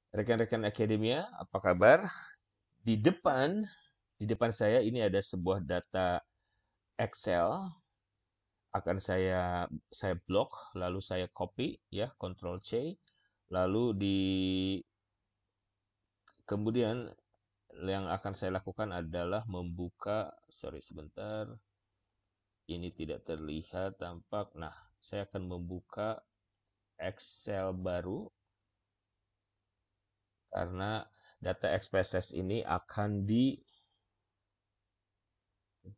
Rekan-rekan akademia, apa kabar? Di depan, di depan saya ini ada sebuah data Excel akan saya blok, lalu saya copy ya, Ctrl C, lalu kemudian yang akan saya lakukan adalah membuka, sorry sebentar, ini tidak terlihat tampak. Nah, saya akan membuka Excel baru karena data XPSS ini akan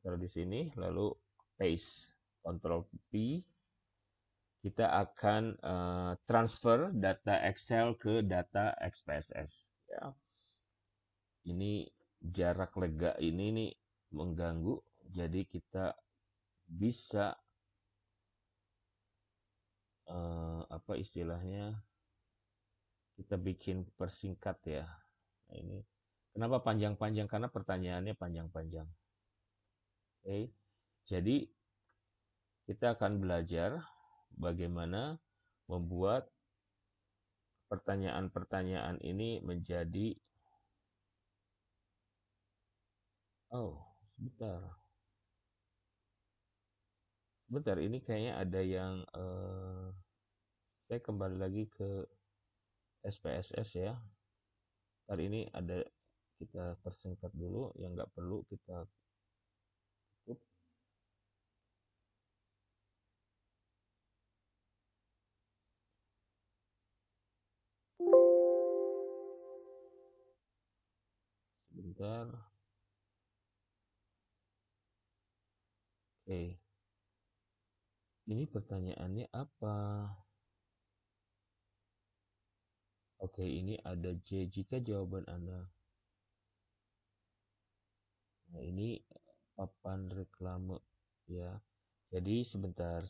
taruh di sini, lalu paste, Ctrl P, kita akan transfer data Excel ke data XPSS. Ya. Ini jarak lega ini nih mengganggu, jadi kita bisa apa istilahnya, kita bikin persingkat ya. Nah, ini kenapa panjang-panjang? Karena pertanyaannya panjang-panjang. Oke, jadi kita akan belajar bagaimana membuat pertanyaan-pertanyaan ini menjadi, oh, sebentar. Sebentar, ini kayaknya ada yang saya kembali lagi ke SPSS ya. Ntar ini ada, kita persingkat dulu yang nggak perlu kita tutup. Sebentar. Oke, ini pertanyaannya apa? Oke, ini ada J. Jika jawaban Anda. Nah, ini papan reklame ya. Jadi sebentar.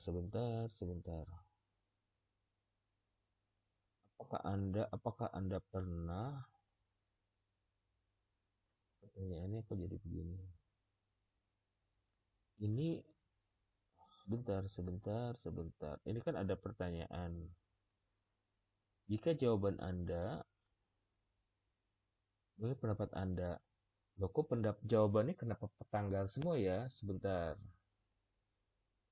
Apakah Anda pernah, pertanyaannya kok jadi begini? Ini sebentar. Ini kan ada pertanyaan. Jika jawaban Anda, boleh pendapat Anda. Loh, kok jawabannya kenapa tanggal semua ya? Sebentar.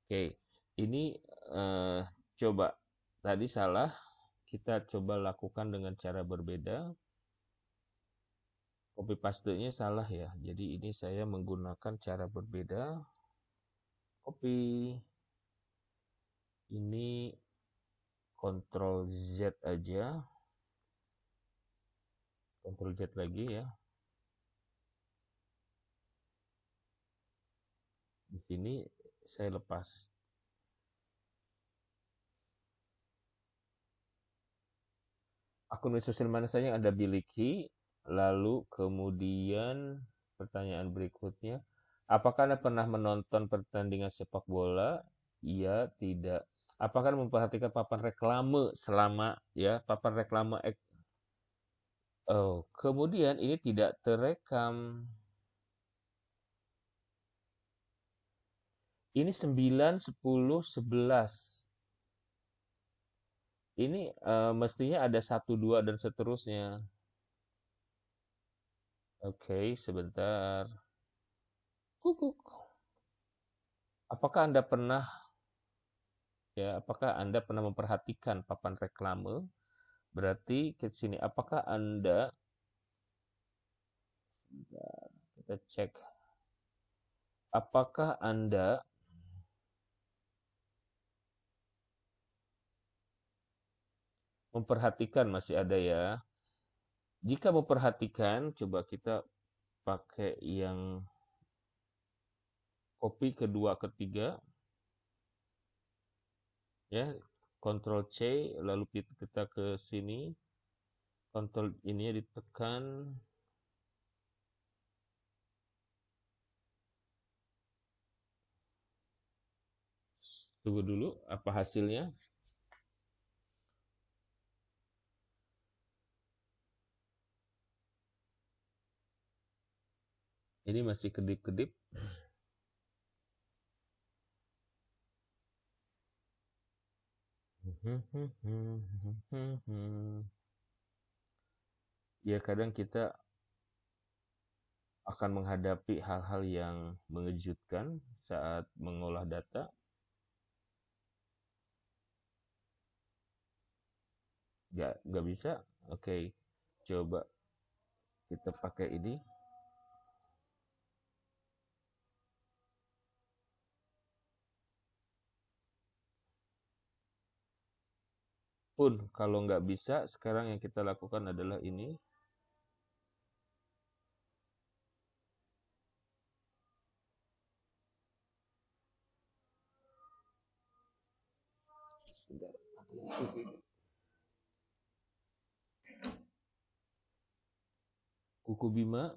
Oke, ini eh, coba. Tadi salah, kita coba lakukan dengan cara berbeda. Copy paste-nya salah ya. Jadi ini saya menggunakan cara berbeda. Copy. Ini Ctrl Z aja. Ctrl Z lagi ya. Di sini saya lepas. Akun media sosial mana saja yang Anda miliki? Lalu kemudian pertanyaan berikutnya, apakah Anda pernah menonton pertandingan sepak bola? Iya, tidak. Apakah Anda memperhatikan papan reklame selama ya, papan reklame oh, kemudian ini tidak terekam. Ini 9, 10, 11. Ini mestinya ada 1, 2 dan seterusnya. Oke, sebentar. Kukuk. Apakah Anda pernah apakah Anda pernah memperhatikan papan reklame? Berarti ke sini, apakah Anda, sebentar, kita cek. Apakah Anda memperhatikan, masih ada ya? Jika memperhatikan, coba kita pakai yang copy kedua, ketiga. Ya, Ctrl C, lalu kita ke sini. Ctrl ini ditekan. Tunggu dulu, apa hasilnya? Ini masih kedip-kedip. ya kadang kita akan menghadapi hal-hal yang mengejutkan saat mengolah data. Nggak bisa. Oke, coba kita pakai ini. Pun kalau nggak bisa, sekarang yang kita lakukan adalah ini. Sebentar. Kuku Bima.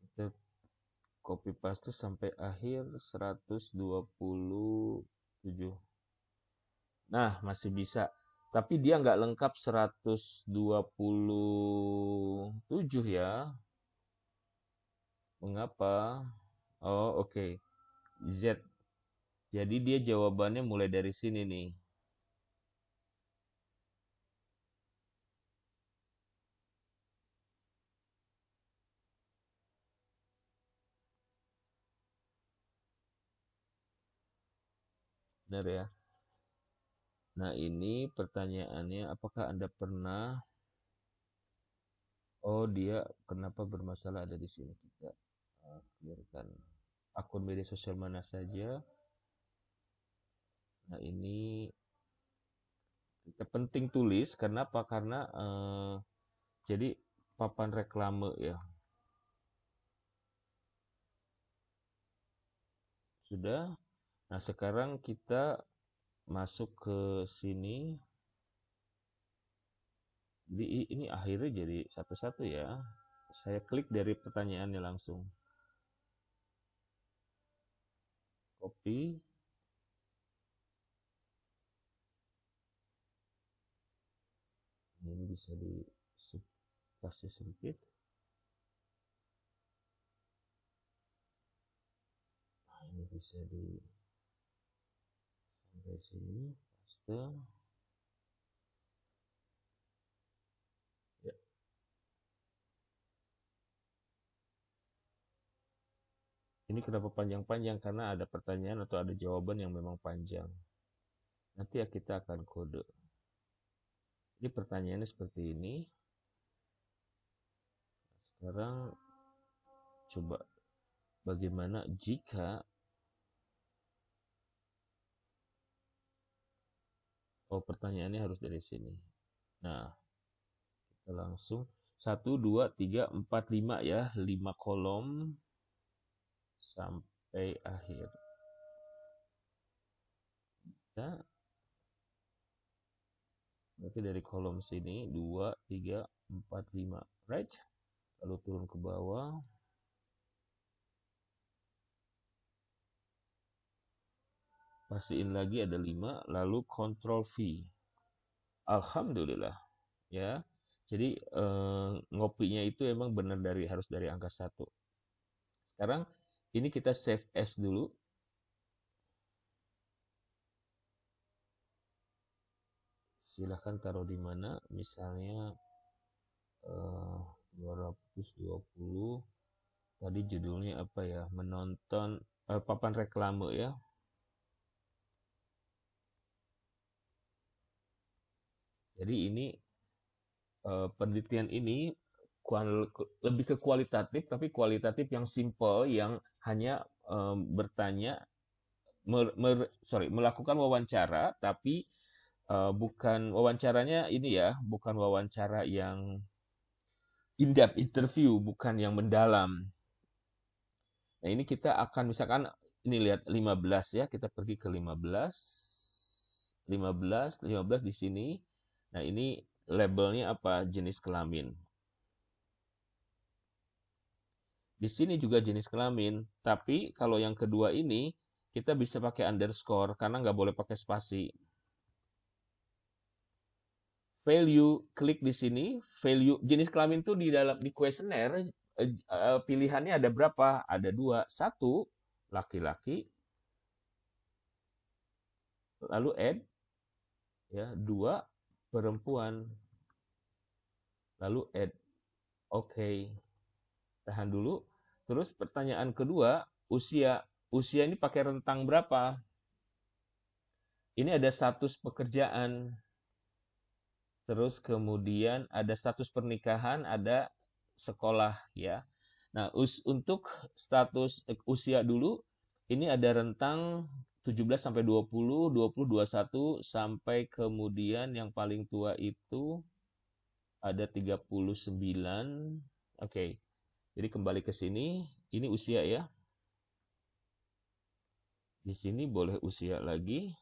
Kita copy paste sampai akhir 127. Nah, masih bisa. Tapi dia nggak lengkap 127 ya. Mengapa? Oh, oke. Z. Jadi dia jawabannya mulai dari sini nih. Benar ya? Nah, ini pertanyaannya, apakah Anda pernah... Oh, dia kenapa bermasalah ada di sini? Kita clearkan. Akun media sosial mana saja. Nah, ini kita penting tulis. Kenapa? Karena jadi papan reklame ya. Sudah. Nah, sekarang kita masuk ke sini. Jadi ini akhirnya jadi satu-satu ya. Saya klik dari pertanyaannya langsung. Copy. Ini bisa di kasih sedikit. Nah, ini bisa di sampai sini. Paste. Ya. Ini kenapa panjang-panjang? Karena ada pertanyaan atau ada jawaban yang memang panjang. Nanti ya kita akan kode. Ini pertanyaannya seperti ini. Sekarang coba bagaimana jika pertanyaannya harus dari sini. Nah, kita langsung 1, 2, 3, 4, 5 ya, 5 kolom sampai akhir. Bisa. Berarti dari kolom sini 2, 3, 4, 5, right? Lalu turun ke bawah. Pastiin lagi ada 5, lalu Ctrl V. Alhamdulillah ya. Jadi ngopinya itu emang benar harus dari angka 1. Sekarang ini kita save as dulu. Silahkan taruh di mana, misalnya 220. Tadi judulnya apa ya? Menonton papan reklame ya. Jadi ini penelitian ini lebih ke kualitatif, tapi kualitatif yang simple, yang hanya bertanya, melakukan wawancara, tapi bukan wawancaranya ini ya, bukan wawancara yang in-depth interview, bukan yang mendalam. Nah, ini kita akan misalkan ini lihat 15 ya, kita pergi ke 15 di sini. Nah, ini labelnya apa? Jenis kelamin. Di sini juga jenis kelamin, tapi kalau yang kedua ini kita bisa pakai underscore karena nggak boleh pakai spasi. Value, klik di sini, value jenis kelamin itu di dalam di kuesioner pilihannya ada berapa? Ada dua. Satu, laki-laki, lalu add, ya. Dua, perempuan, lalu add. Oke, tahan dulu. Terus pertanyaan kedua, usia. Usia ini pakai rentang berapa? Ini ada status pekerjaan. Terus kemudian ada status pernikahan, ada sekolah, ya. Nah, untuk status usia dulu, ini ada rentang 17 sampai 20, 20, 21, sampai kemudian yang paling tua itu ada 39. Oke, jadi kembali ke sini, ini usia ya. Di sini boleh usia lagi.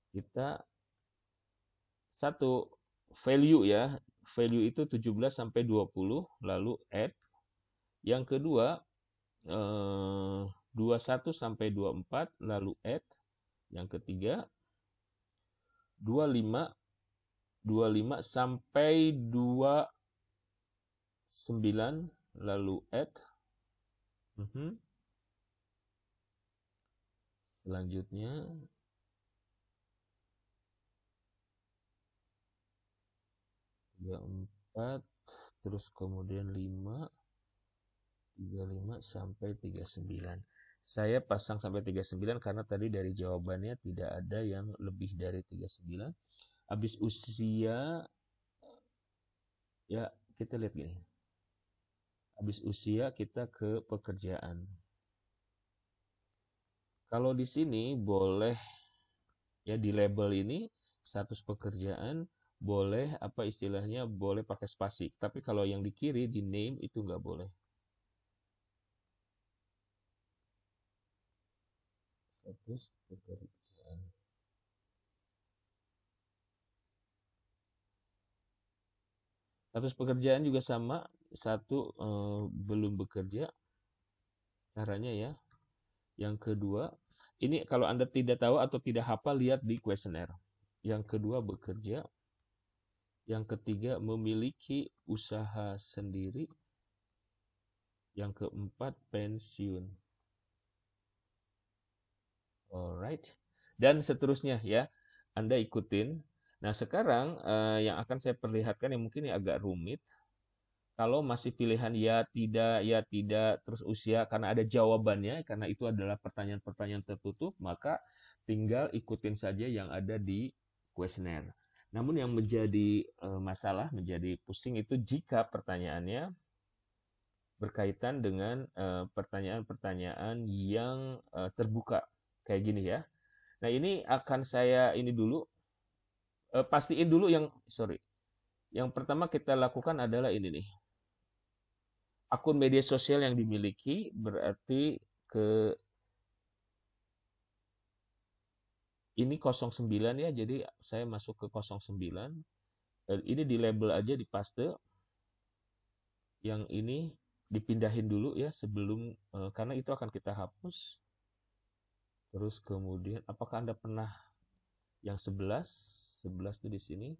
Kita satu value ya. Value itu 17 sampai 20, lalu add. Yang kedua 21 sampai 24, lalu add. Yang ketiga 25 sampai 29, lalu add. Selanjutnya 34, terus kemudian 5, 35 sampai 39. Saya pasang sampai 39 karena tadi dari jawabannya tidak ada yang lebih dari 39. Habis usia, ya kita lihat gini. Habis usia kita ke pekerjaan. Kalau di sini boleh, ya di label ini status pekerjaan, boleh apa istilahnya, boleh pakai spasi. Tapi kalau yang di kiri di name itu nggak boleh. Status pekerjaan. Status pekerjaan juga sama. Satu, belum bekerja. Caranya ya. Yang kedua, ini kalau Anda tidak tahu atau tidak hafal, lihat di kuesioner. Yang kedua, bekerja. Yang ketiga, memiliki usaha sendiri. Yang keempat, pensiun. Alright. Dan seterusnya ya. Anda ikutin. Nah, sekarang yang akan saya perlihatkan yang mungkin agak rumit. Kalau masih pilihan ya tidak, terus usia karena ada jawabannya, karena itu adalah pertanyaan-pertanyaan tertutup, maka tinggal ikutin saja yang ada di kuesioner. Namun yang menjadi masalah, menjadi pusing itu jika pertanyaannya berkaitan dengan pertanyaan-pertanyaan yang terbuka kayak gini ya. Nah, ini akan saya ini dulu pastiin dulu yang pertama kita lakukan adalah ini nih. Akun media sosial yang dimiliki berarti ke ini 09 ya, jadi saya masuk ke 09. Ini di label aja, di paste. Yang ini dipindahin dulu ya sebelum karena itu akan kita hapus. Terus kemudian apakah Anda pernah yang 11 itu di sini.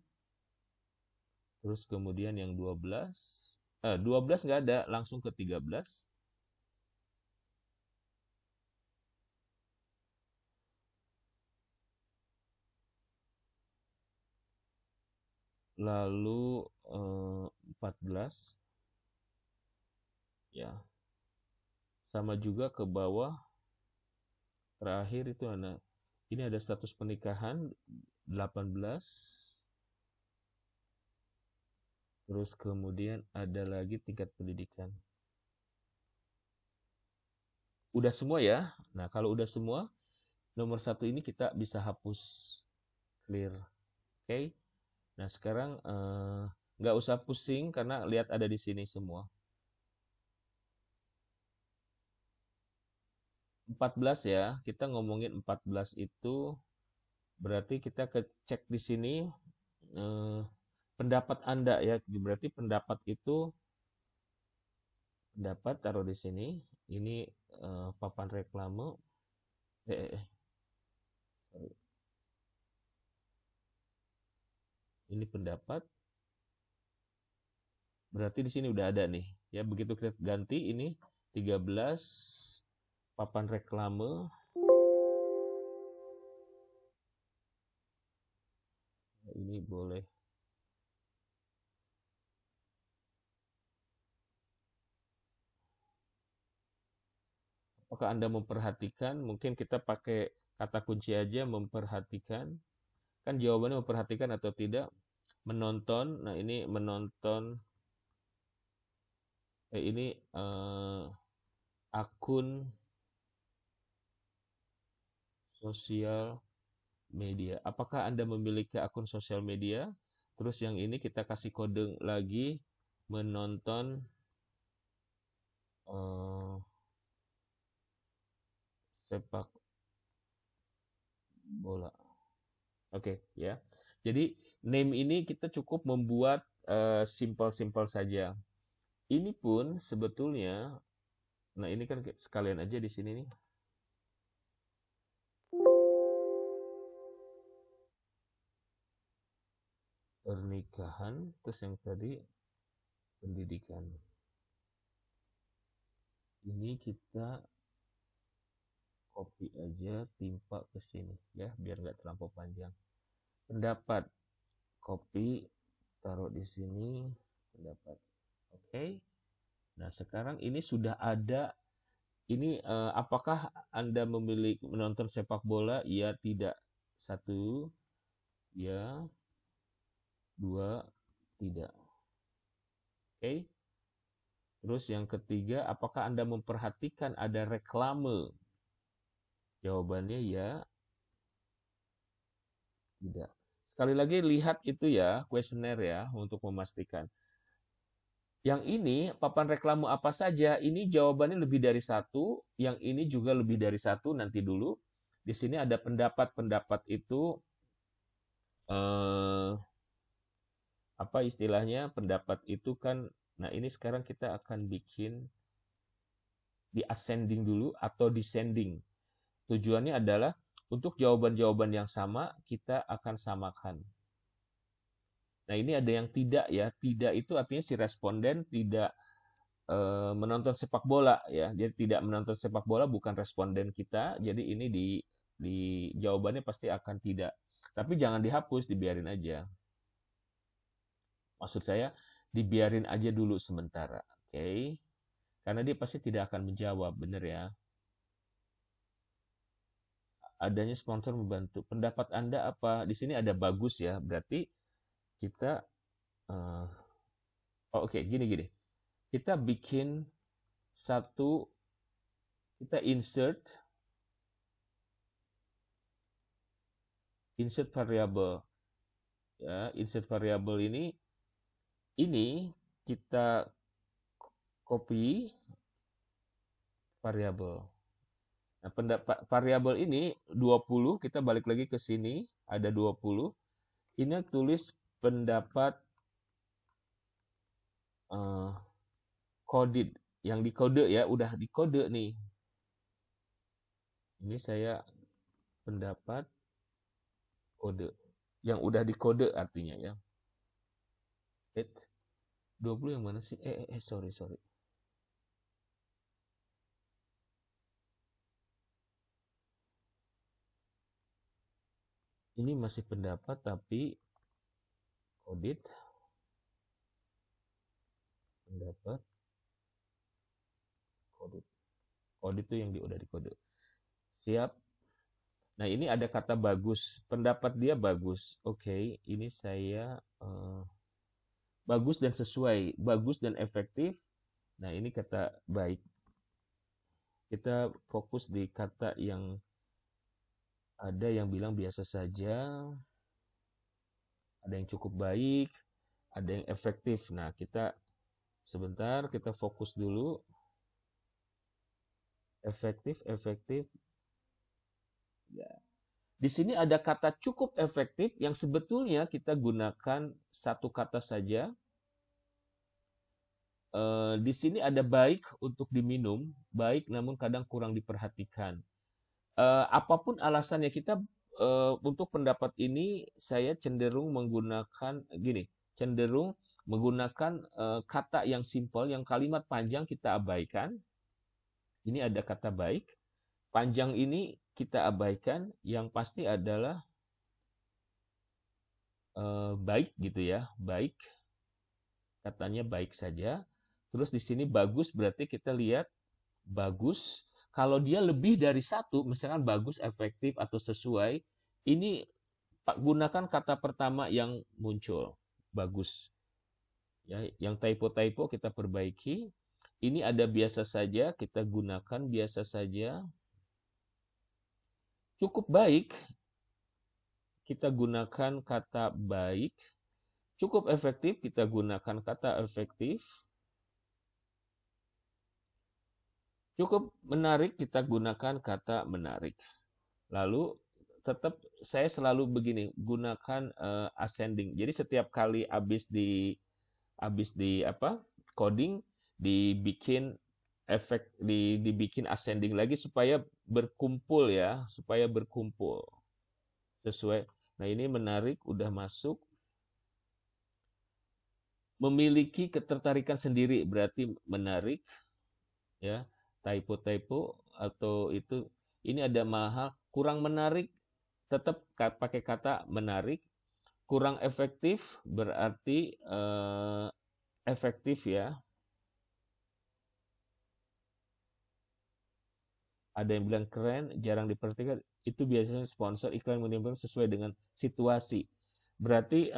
Terus kemudian yang 12 nggak ada, langsung ke 13. Lalu 14 ya. Sama juga ke bawah. Terakhir itu ini ada status pernikahan 18. Terus kemudian ada lagi tingkat pendidikan. Udah semua ya. Nah, kalau udah semua, nomor 1 ini kita bisa hapus. Clear. Oke. Nah, sekarang nggak usah pusing karena lihat ada di sini semua. 14 ya, kita ngomongin 14 itu berarti kita cek di sini pendapat Anda ya. Berarti pendapat itu taruh di sini. Ini papan reklame. Ini pendapat. Berarti di sini udah ada nih. Ya, begitu kita ganti ini 13 papan reklame. Ini boleh. Apakah Anda memperhatikan? Mungkin kita pakai kata kunci aja, memperhatikan. Kan jawabannya memperhatikan atau tidak. Menonton. Nah, ini menonton. Ini akun sosial media. Apakah Anda memiliki akun sosial media? Terus yang ini kita kasih kode lagi, menonton sepak bola. Oke, ya. Jadi name ini kita cukup membuat simple-simple saja. Ini pun sebetulnya, nah ini kan sekalian aja di sini nih. Pernikahan, terus yang tadi pendidikan. Ini kita copy aja, timpa ke sini ya, biar nggak terlampau panjang. Pendapat, copy, taruh di sini, pendapat. Oke. Nah, sekarang ini sudah ada. Ini apakah Anda memiliki menonton sepak bola? Ya, tidak. 1, ya. 2, tidak. Oke. Terus yang ketiga, apakah Anda memperhatikan ada reklame? Jawabannya ya, tidak. Sekali lagi lihat itu ya, kuesioner ya, untuk memastikan. Yang ini, papan reklame apa saja, ini jawabannya lebih dari satu, yang ini juga lebih dari satu, nanti dulu. Di sini ada pendapat-pendapat itu, apa istilahnya, pendapat itu kan, nah ini sekarang kita akan bikin di ascending dulu atau descending. Tujuannya adalah untuk jawaban-jawaban yang sama, kita akan samakan. Nah, ini ada yang tidak ya. Tidak itu artinya si responden tidak menonton sepak bola ya. Jadi tidak menonton sepak bola bukan responden kita. Jadi ini di jawabannya pasti akan tidak. Tapi jangan dihapus, dibiarin aja. Maksud saya dibiarin aja dulu sementara, oke? Karena dia pasti tidak akan menjawab, bener ya. Adanya sponsor membantu. Pendapat Anda apa? Di sini ada bagus ya. Berarti kita oke, gini. Kita bikin satu, kita insert variable ya. Insert variable ini kita copy variable. Nah, variabel ini 20, kita balik lagi ke sini, ada 20. Ini tulis pendapat coded, yang dikode ya, udah dikode nih. Ini saya pendapat kode, yang udah dikode artinya ya. 20 yang mana sih? Sorry. Ini masih pendapat tapi coded. Pendapat coded. Coded itu yang udah dikode. Siap. Nah, ini ada kata bagus. Pendapat dia bagus. Oke, ini saya bagus dan sesuai, bagus dan efektif. Nah, ini kata baik. Kita fokus di kata yang ada yang bilang biasa saja, ada yang cukup baik, ada yang efektif. Nah, kita sebentar, kita fokus dulu. Efektif. Ya. Di sini ada kata cukup efektif yang sebetulnya kita gunakan satu kata saja. Di sini ada baik untuk diminum, baik namun kadang kurang diperhatikan. Apapun alasannya, kita untuk pendapat ini saya cenderung menggunakan gini, cenderung Menggunakan kata yang simpel, yang kalimat panjang kita abaikan. Ini ada kata baik. Panjang ini kita abaikan. Yang pasti adalah baik gitu ya. Baik. Katanya baik saja. Terus di sini bagus berarti kita lihat bagus. Kalau dia lebih dari satu, misalkan bagus, efektif, atau sesuai, ini gunakan kata pertama yang muncul. Bagus. Ya, yang typo-typo kita perbaiki. Ini ada biasa saja, kita gunakan biasa saja. Cukup baik, kita gunakan kata baik. Cukup efektif, kita gunakan kata efektif. Cukup menarik, kita gunakan kata menarik. Lalu tetap saya selalu begini, gunakan ascending. Jadi setiap kali habis di coding, dibikin efek, dibikin ascending lagi supaya berkumpul ya, supaya berkumpul sesuai. Nah, ini menarik udah masuk. Memiliki ketertarikan sendiri berarti menarik ya. Typo atau itu, ini ada mahal, kurang menarik, tetap pakai kata menarik. Kurang efektif berarti efektif ya. Ada yang bilang keren, jarang diperhatikan, itu biasanya sponsor iklan menimbulkan sesuai dengan situasi. Berarti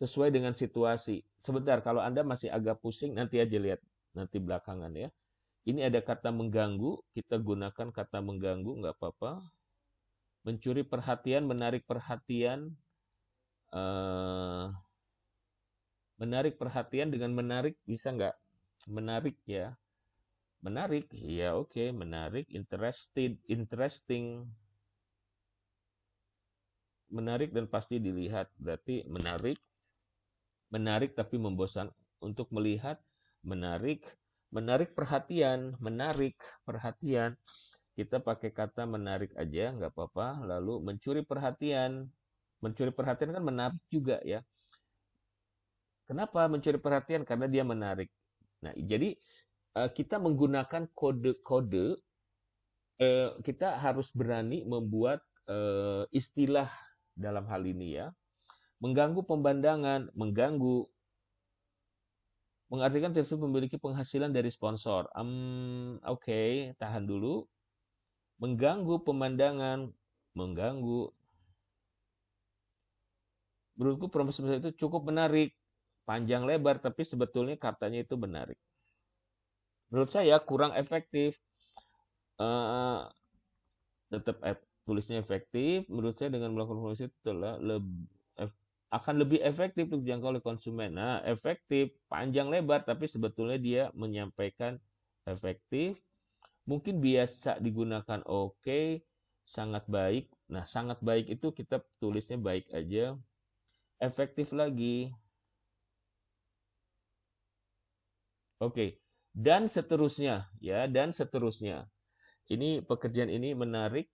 sesuai dengan situasi. Sebentar, kalau Anda masih agak pusing, nanti aja lihat, nanti belakangan ya. Ini ada kata mengganggu, kita gunakan kata mengganggu, nggak apa-apa. Mencuri perhatian, menarik perhatian. Menarik perhatian dengan menarik, bisa nggak? Menarik ya. Menarik, ya oke, menarik. Interesting. Menarik dan pasti dilihat, berarti menarik. Menarik tapi membosan untuk melihat, menarik. Menarik perhatian, menarik perhatian. Kita pakai kata menarik aja, nggak apa-apa. Lalu mencuri perhatian. Mencuri perhatian kan menarik juga ya. Kenapa mencuri perhatian? Karena dia menarik. Nah, jadi kita menggunakan kode-kode, kita harus berani membuat istilah dalam hal ini ya. Mengganggu pemandangan, mengganggu. Mengartikan tersebut memiliki penghasilan dari sponsor. Oke, tahan dulu. Mengganggu pemandangan, mengganggu. Menurutku promosi itu cukup menarik. Panjang lebar, tapi sebetulnya katanya itu menarik. Menurut saya kurang efektif. Tetap tulisnya efektif. Menurut saya dengan melakukan promosi itu akan lebih efektif untuk dijangkau oleh konsumen. Nah, efektif, panjang lebar, tapi sebetulnya dia menyampaikan efektif. Mungkin biasa digunakan oke, sangat baik. Nah, sangat baik itu kita tulisnya baik aja. Efektif lagi. Oke, dan seterusnya ya, dan seterusnya. Ini pekerjaan ini menarik.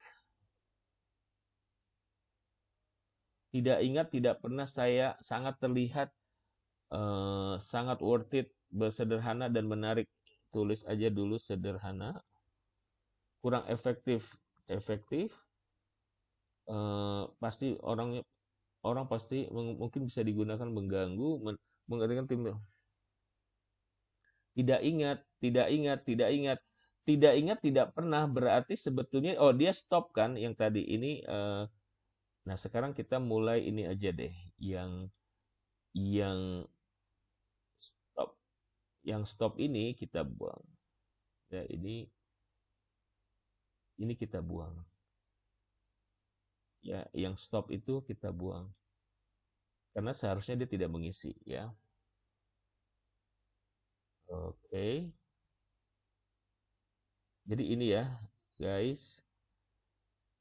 Tidak ingat, tidak pernah, saya sangat terlihat, sangat worth it, bersederhana dan menarik. Tulis aja dulu sederhana. Kurang efektif, efektif. Pasti orang pasti mungkin bisa digunakan mengganggu, mengartikan tim. Tidak ingat, tidak ingat, tidak ingat. Tidak ingat, tidak pernah berarti sebetulnya, dia stop kan yang tadi ini. Nah, sekarang kita mulai ini aja deh, yang stop. Yang stop ini kita buang. Ya, ini kita buang. Ya, yang stop itu kita buang. Karena seharusnya dia tidak mengisi, ya. Oke. Jadi ini ya, guys,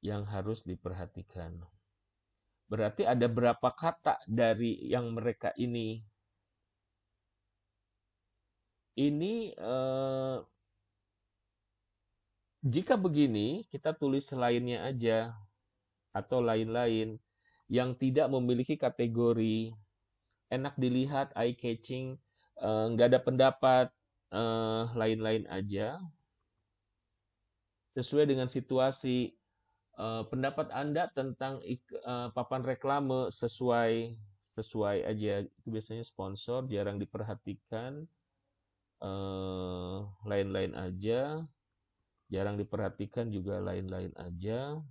yang harus diperhatikan. Berarti ada berapa kata dari yang mereka ini. Ini jika begini, kita tulis lainnya aja atau lain-lain yang tidak memiliki kategori enak dilihat, eye catching, nggak ada pendapat, lain-lain aja, sesuai dengan situasi. Pendapat Anda tentang papan reklame sesuai aja. Itu biasanya sponsor, jarang diperhatikan, lain-lain aja, jarang diperhatikan juga lain-lain aja.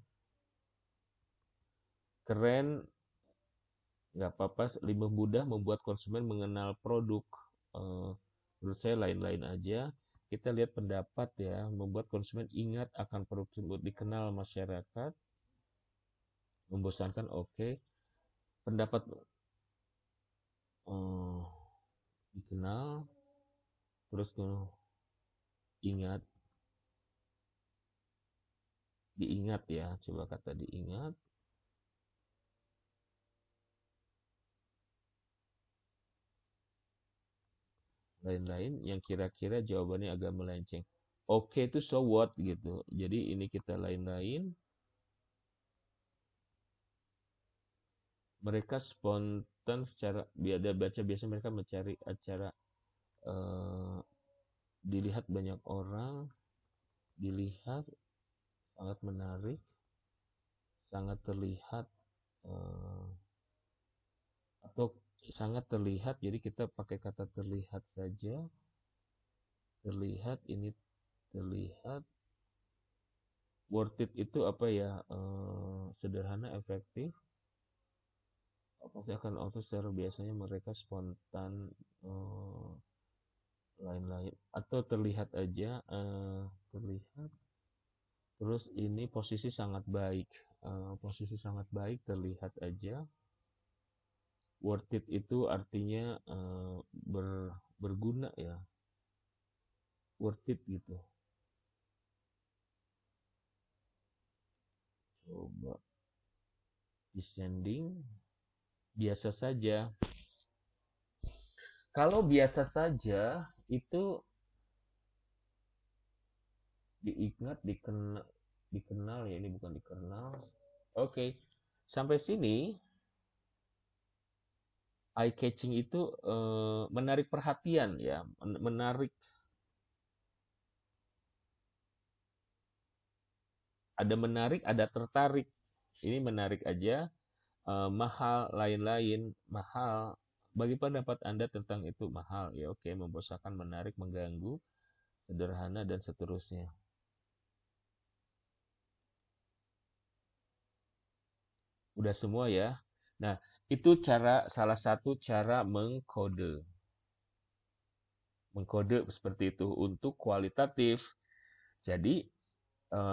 Keren, nggak apa-apa, lebih mudah membuat konsumen mengenal produk. Menurut saya lain-lain aja. Kita lihat pendapat ya, membuat konsumen ingat akan produk tersebut, dikenal masyarakat, membosankan, oke. Pendapat dikenal, terus ingat, diingat ya, coba kata diingat. Lain-lain yang kira-kira jawabannya agak melenceng. Oke itu so what gitu. Jadi ini kita lain-lain. Mereka spontan secara biada baca, biasa mereka mencari acara dilihat banyak orang, dilihat sangat menarik, sangat terlihat, atau sangat terlihat, jadi kita pakai kata terlihat saja. Terlihat, ini terlihat. Worth it itu apa ya? Sederhana, efektif. Pasti akan auto secara biasanya mereka spontan, lain-lain, atau terlihat aja, terlihat. Terus ini posisi sangat baik, posisi sangat baik, terlihat aja. Worth it itu artinya berguna ya, worth it gitu. Coba descending, biasa saja. Kalau biasa saja itu diingat, dikenal ya, ini bukan dikenal. Oke, sampai sini eye catching itu menarik perhatian ya, menarik. Ada menarik, ada tertarik. Ini menarik aja. Mahal, lain-lain. Mahal. Bagi pendapat Anda tentang itu mahal ya, oke, membosankan, menarik, mengganggu, sederhana, dan seterusnya. Udah semua ya. Nah, itu salah satu cara mengkode. Mengkode seperti itu untuk kualitatif. Jadi,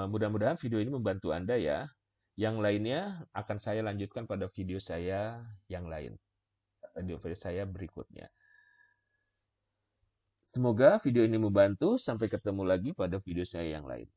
mudah-mudahan video ini membantu Anda ya. Yang lainnya akan saya lanjutkan pada video saya yang lain. Video saya berikutnya. Semoga video ini membantu. Sampai ketemu lagi pada video saya yang lain.